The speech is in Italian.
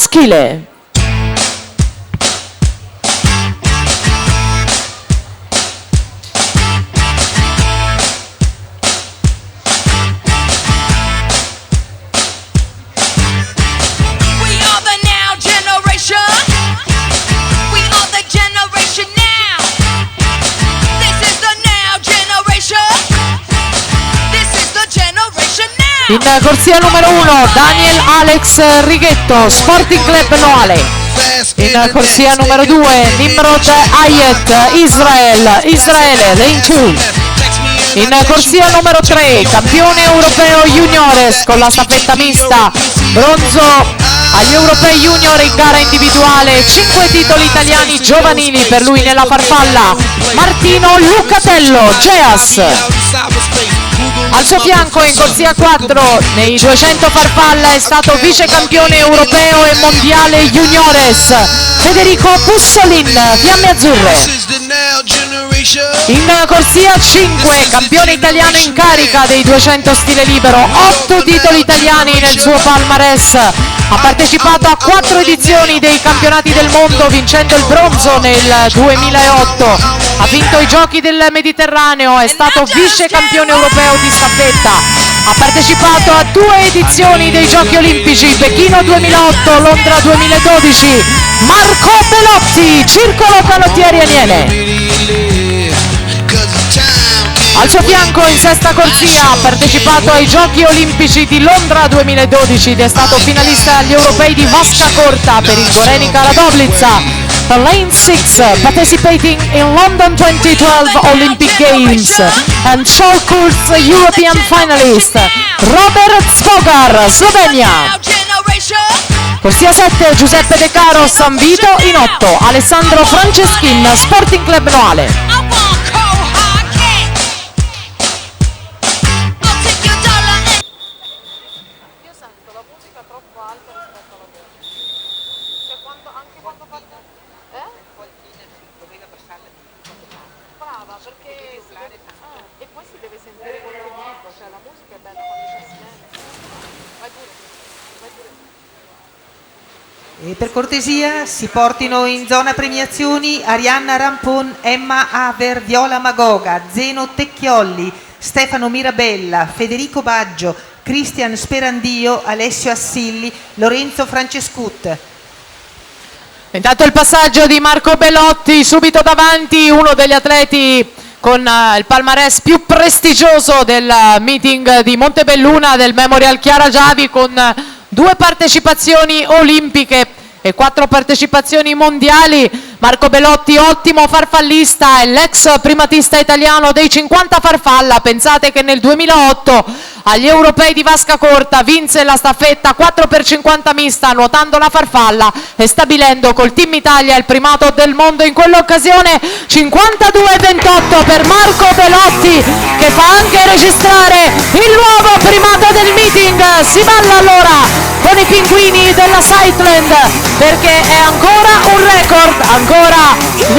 maschile. In corsia numero 1 Daniel Alex Righetto, Sporting Club Noale. In corsia numero 2 Nimrod Ayet, Israele Lane 2. In corsia numero 3 campione europeo juniores con la staffetta mista, bronzo agli europei junior in gara individuale, 5 titoli italiani giovanili per lui nella farfalla, Martino Lucatello, Geas. Al suo fianco in corsia 4 nei 200 farfalla è stato vice campione europeo e mondiale juniores, Federico Bussolin, Fiamme Azzurre. In corsia 5 campione italiano in carica dei 200 stile libero, 8 titoli italiani nel suo palmarès. Ha partecipato a 4 edizioni dei campionati del mondo vincendo il bronzo nel 2008. Ha vinto i giochi del Mediterraneo, è stato vice campione europeo di staffetta. Ha partecipato a 2 edizioni dei giochi olimpici, Pechino 2008, Londra 2012. Marco Belotti, Circolo Canottieri Aniene. Al suo fianco in sesta corsia ha partecipato ai giochi olimpici di Londra 2012 ed è stato finalista agli europei di vasca corta per il Gorenica Radovljica. Lane 6 participating in London 2012 Olympic Games and short course European finalist Robert Skogar, Slovenia. Corsia 7 Giuseppe De Caro, San Vito. In 8 Alessandro Franceschin, Sporting Club Noale. E poi si deve sentire quel che dico, cioè la musica è bella quando c'è silenzio. Vai pure. E per cortesia si portino in zona premiazioni Arianna Rampon, Emma Aver, Viola Magoga, Zeno Tecchiolli, Stefano Mirabella, Federico Baggio, Cristian Sperandio, Alessio Assilli, Lorenzo Francescut. Intanto il passaggio di Marco Belotti, subito davanti uno degli atleti con il palmarès più prestigioso del meeting di Montebelluna del Memorial Chiara Giavi, con 2 partecipazioni olimpiche e 4 partecipazioni mondiali. Marco Belotti, ottimo farfallista, è l'ex primatista italiano dei 50 farfalla. Pensate che nel 2008 agli europei di vasca corta vinse la staffetta 4x50 mista nuotando la farfalla e stabilendo col Team Italia il primato del mondo in quell'occasione. 52-28 per Marco Belotti, che fa anche registrare il nuovo primato del meeting. Si balla allora con i pinguini della Sightland, perché è ancora un record, ancora